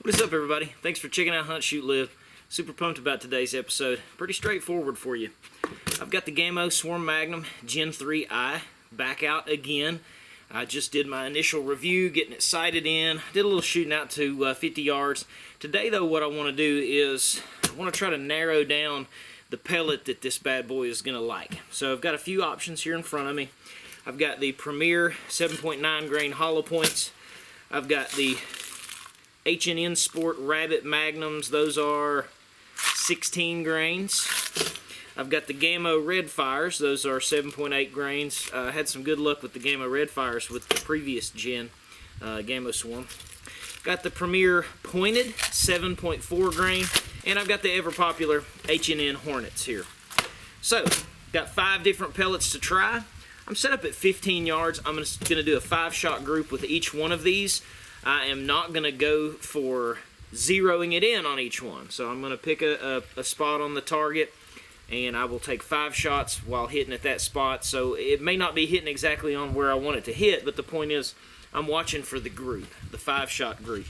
What is up, everybody? Thanks for checking out Hunt, Shoot, Live. Super pumped about today's episode. Pretty straightforward for you. I've got the Gamo Swarm Magnum Gen3i back out again. I just did my initial review, getting it sighted in. Did a little shooting out to 50 yards. Today, though, what I want to do is I want to try to narrow down the pellet that this bad boy is going to like. So I've got a few options here in front of me. I've got the Premier 7.9 grain Hollow-points. I've got the H&N Sport Rabbit Magnums. Those are 16 grains. I've got the Gamo Red Fires. Those are 7.8 grains. I had some good luck with the Gamo Red Fires with the previous gen Gamo Swarm. Got the Premier Pointed 7.4 grain, and I've got the ever popular H&N Hornets here. So, got 5 different pellets to try. I'm set up at 15 yards. I'm going to do a 5-shot group with each one of these. I am not going to go for zeroing it in on each one. So I'm going to pick a spot on the target, and I will take 5 shots while hitting at that spot. So it may not be hitting exactly on where I want it to hit, but the point is I'm watching for the group, the 5-shot group.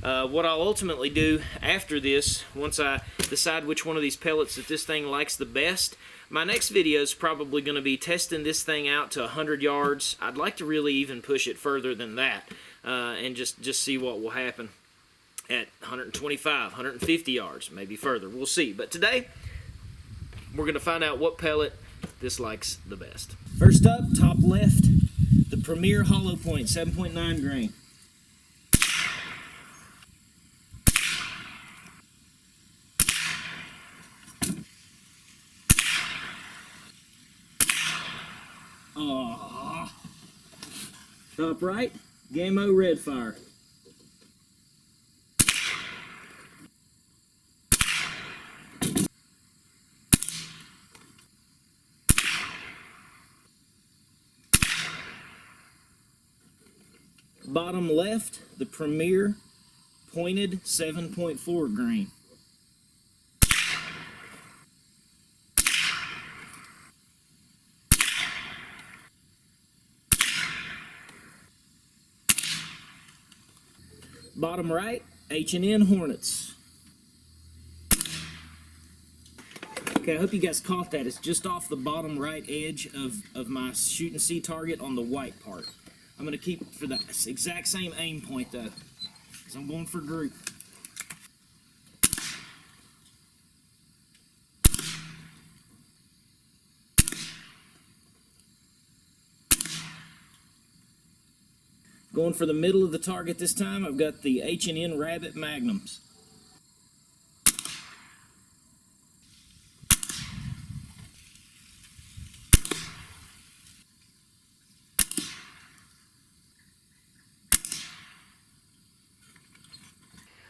What I'll ultimately do after this, once I decide which one of these pellets that this thing likes the best, my next video is probably going to be testing this thing out to 100 yards. I'd like to really even push it further than that and just see what will happen at 125, 150 yards, maybe further. We'll see. But today, we're going to find out what pellet this likes the best. First up, top left, the Premier Hollow-points, 7.9 grain. Aww. Top right, Gamo Red Fire. Bottom left, the Premier Pointed 7.4 grain. Bottom right, H&N Hornets. Okay, I hope you guys caught that. It's just off the bottom right edge of my shoot and see target on the white part. I'm going to keep it for the exact same aim point, though, because I'm going for group. Going for the middle of the target this time, I've got the H&N Rabbit Magnums.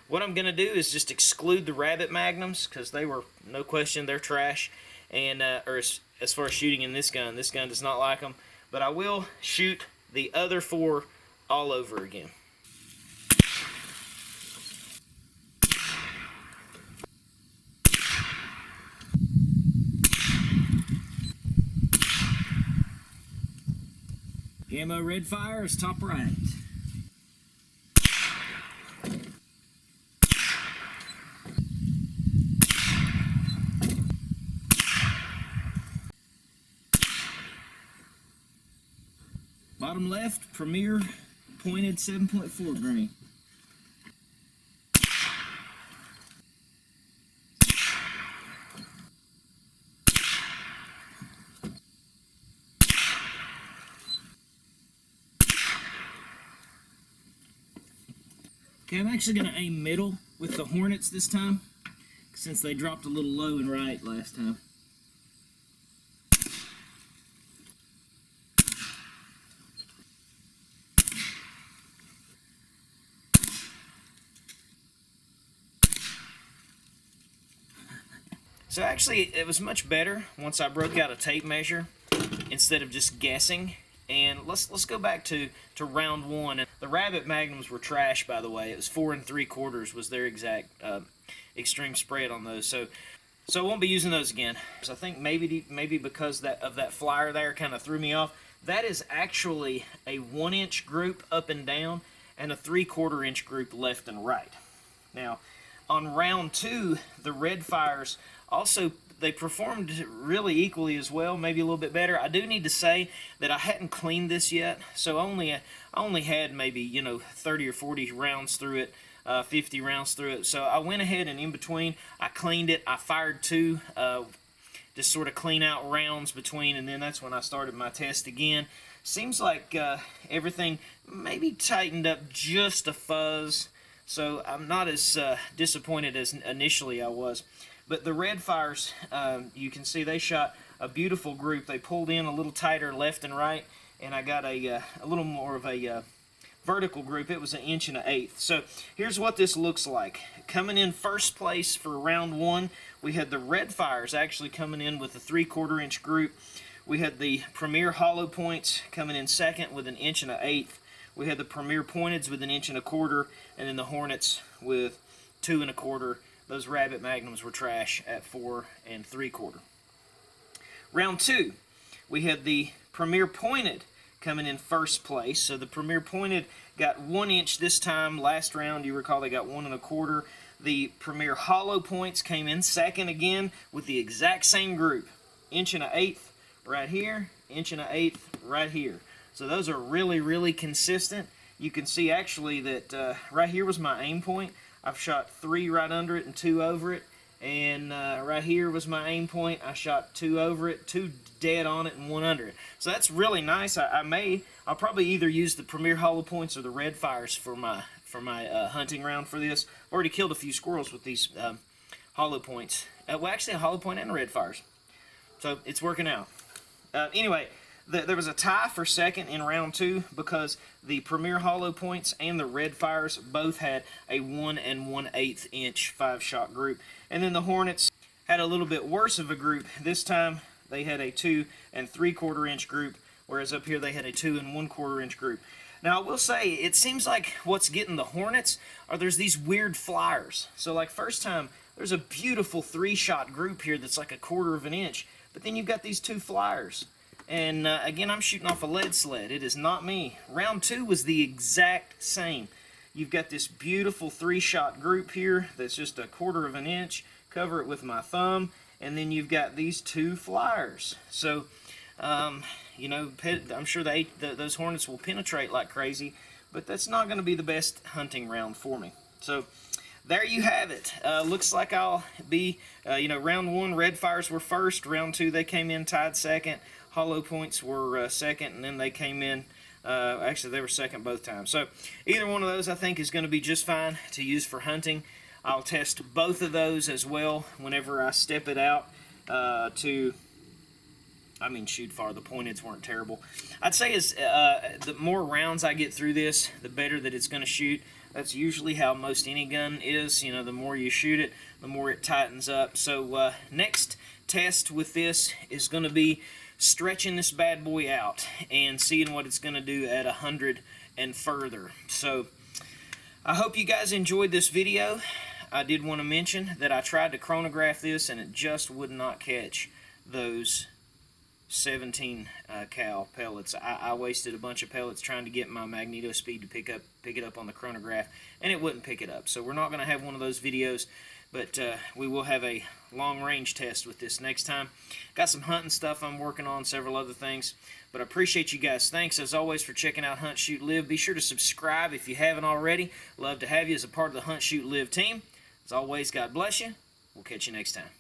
What I'm going to do is just exclude the Rabbit Magnums, because they were, no question, they're trash. And or as far as shooting in this gun does not like them. But I will shoot the other 4 all over again. Gamo Red Fire is top right. Bottom left, Premier Pointed 7.4 grain. Okay, I'm actually going to aim middle with the Hornets this time, since they dropped a little low and right last time. So actually, it was much better once I broke out a tape measure instead of just guessing. And let's go back to round 1. And the Rabbit Magnums were trash, by the way. It was 4 3/4 was their exact extreme spread on those. So I won't be using those again. So I think maybe because of that flyer there kind of threw me off. That is actually a 1-inch group up and down and a 3/4 inch group left and right. Now, on round 2, the Red Fires also, they performed really equally as well, maybe a little bit better. I do need to say that I hadn't cleaned this yet, so I only had maybe 30 or 40 rounds through it, 50 rounds through it. So I went ahead and in between, I cleaned it. I fired 2, just sort of clean out rounds between, and then that's when I started my test again. Seems like everything maybe tightened up just a fuzz, so I'm not as disappointed as initially I was. But the Red Fires, you can see they shot a beautiful group. They pulled in a little tighter left and right, and I got a little more of a vertical group. It was 1 1/8 inches. So here's what this looks like. Coming in first place for round 1, we had the Red Fires actually coming in with a 3/4 inch group. We had the Premier Hollow-points coming in second with 1 1/8 inches. We had the Premier Pointeds with 1 1/4 inches, and then the Hornets with 2 1/4 inches. Those Rabbit Magnums were trash at 4 3/4 inches. Round 2, we had the Premier Pointed coming in first place. So the Premier Pointed got 1 inch this time. Last round, you recall, they got 1 1/4 inches. The Premier Hollow-points came in second again with the exact same group. 1 1/8 inches right here, 1 1/8 inches right here. So those are really, really consistent. You can see actually that right here was my aim point. I've shot 3 right under it and 2 over it. And right here was my aim point. I shot 2 over it, 2 dead on it, and 1 under it. So that's really nice. I'll probably either use the Premier Hollow-points or the Red Fires for my hunting round for this. I've already killed a few squirrels with these Hollow-points. Well, actually a Hollow-point and Red Fires. So it's working out. Anyway, there was a tie for second in round 2 because the Premier Hollow-points and the Red Fires both had a 1 1/8 inch 5-shot group. And then the Hornets had a little bit worse of a group. This time they had a 2 3/4 inch group, whereas up here they had a 2 1/4 inch group. Now I will say, it seems like what's getting the Hornets are there's these weird flyers. So like first time, there's a beautiful 3-shot group here that's like 1/4 inch, but then you've got these 2 flyers. And again, I'm shooting off a lead sled. It is not me. Round 2 was the exact same. You've got this beautiful 3-shot group here that's just 1/4 inch. Cover it with my thumb. And then you've got these 2 flyers. So, I'm sure those Hornets will penetrate like crazy, but that's not going to be the best hunting round for me. So, there you have it. Looks like I'll be, round 1, Red Fires were first. Round 2, they came in tied second. Hollow-points were second, and then they came in, actually they were second both times. So either one of those I think is going to be just fine to use for hunting. I'll test both of those as well whenever I step it out shoot far. The pointeds weren't terrible. I'd say the more rounds I get through this, the better that it's going to shoot. That's usually how most any gun is. The more you shoot it, the more it tightens up. So next test with this is going to be stretching this bad boy out and seeing what it's going to do at 100 and further. So I hope you guys enjoyed this video. I did want to mention that I tried to chronograph this and it just would not catch those 17 cal pellets. I wasted a bunch of pellets trying to get my magneto speed to pick it up on the chronograph, and it wouldn't pick it up. So we're not going to have one of those videos, but we will have a long range test with this next time. Got some hunting stuff I'm working on, several other things, but I appreciate you guys. Thanks as always for checking out Hunt Shoot Live. Be sure to subscribe if you haven't already. Love to have you as a part of the Hunt Shoot Live team. As always, God bless you. We'll catch you next time.